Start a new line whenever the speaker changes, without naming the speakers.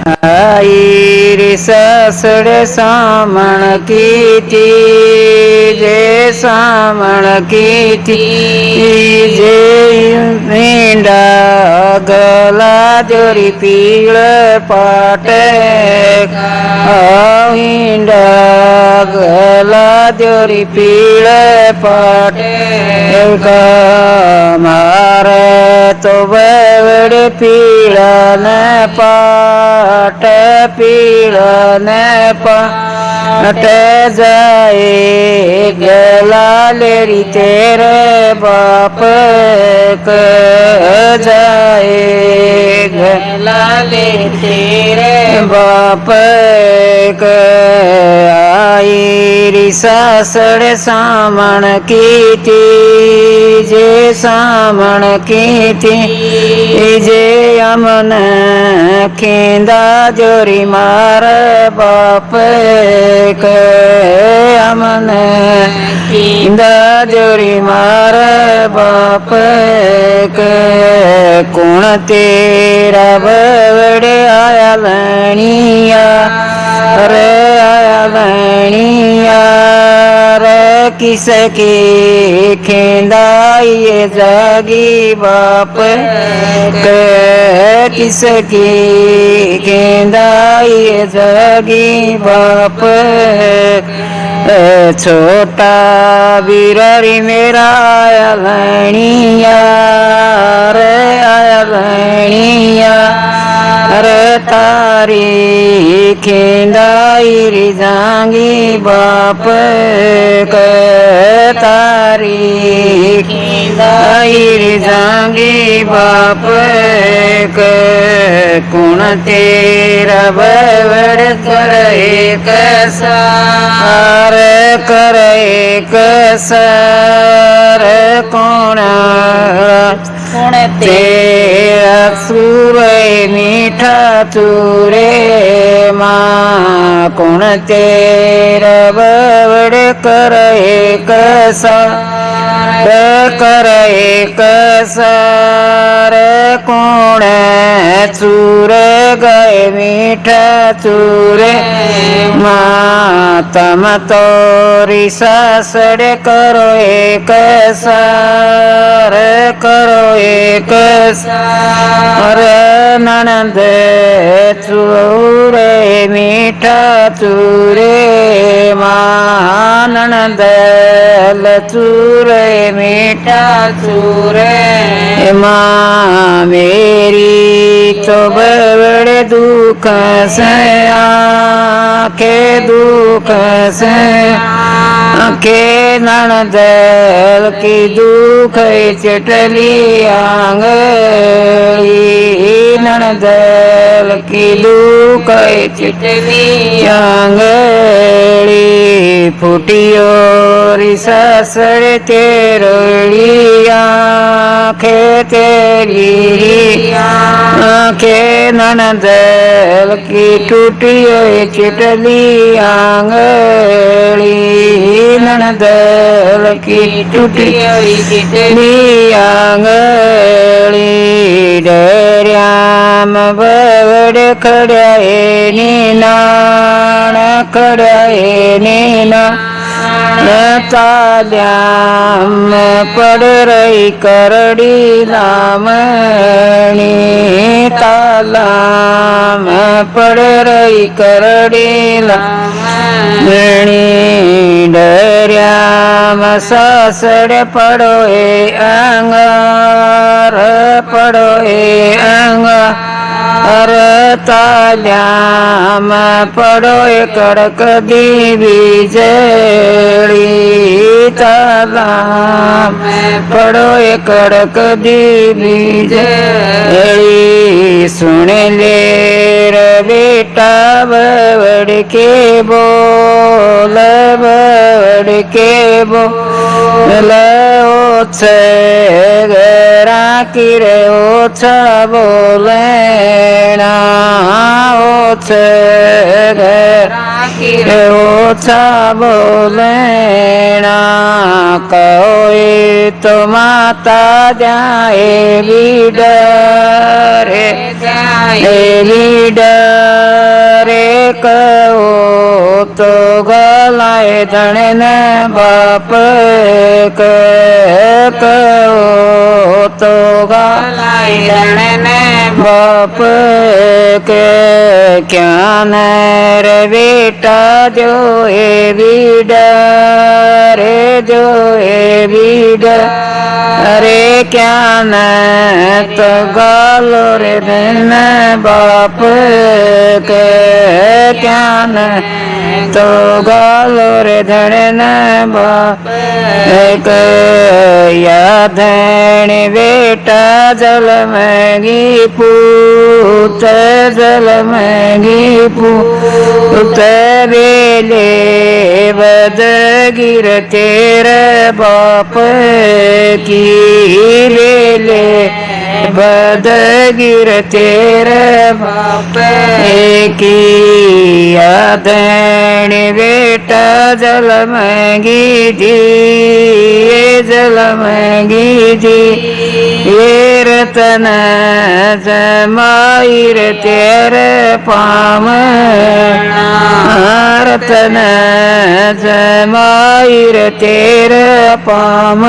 आई रे ससुर सामण की थी जे सामण की थी जे मींडा गला जोरी पीड़ पाटे मींडा गला जोरी पीड़ पाटे मारे तो बड़े पीड़ा न पाट पीड़ा न पाट जाए गला लेरी तेरे बाप क जाए गला ले तेरे बाप क आई री सासड़ सामण की थी जे सामण की थी जे अमन खेंदा जोरी मार बाप के अमन खेंदा जोरी मार बाप के कौन तेरा बड़े आया लणिया रे आया लणिया रे किसके खेंदा ये जागी बाप के किसकी खेंदा ये जागी बाप छोटा बिरारी मेरा आया लणिया रे आया लणिया रे तारी खेंदाई री जांगी बाप के तारी खेंदाई री जांगी बाप के कौन तेरा बड़ करे कसार करे कसार कौन तेरा सूरे मीठा चूरे माँ कौन तेरा बड़ करे कसार करे कसार कौन चूर गए मीठा चूरे माँ तम तोरी सासड़ करो एक सार करो एक सार ननद चूरे मीठा चूरे माँ ननद चूरे मीठा चूरे माँ मेरी तो बड़े दुख से आके दुख से आके ननद की दुख चटली आंगली ननद की दुख चटली आंगली फुटियो री सासड़ तेरी आँखे तेरी आँखे ननद की टूटी चिटली आंगली ननद की टूटी चिटली आंगली डरियाम बड़ खड़ाए नीनाण खड़ाए नीना ताल्याम पड़ रही करड़ी लामणी तालाम पड़ रही करड़ी लामणी डरियाम सासड़ पड़ो ए अंगार पड़ो ए अंगार ताल्याम पड़ो कड़क दीवी जड़ी तालाम पड़ो कड़क दीवी जड़ी सुन ले रे बेटा बड़ के बोल बड़ के बोल ओछे गरा किरे ओछा बोले ना છે ઓછા બોલેણા કોઈ તો માતા ત્યાં એવી ડરે એવી ડરે કહો તો ગલાય ધણે ને બાપ કહો તો ગલાય ધણે ને બાપ કે ક્યાં ને રે બેટા જો એવી ડરે જો એવી ડરે ક્યાં ને તો ગાલો રે ધને બાપ કે ક્યાં ને તો ગાલો રે ધણે ને બાપ કે યાધણી બેટા જલ મેગી પૂત જલ મેગી પૂત બેલે બદ गिर तेरे बाप की बेले बद गिर तेरे बाप की यादनी बेटा जल मांगी जी जल मांगी जी ये रतन जमाईर तेरे पाम रतन जमाईर तेरे पाम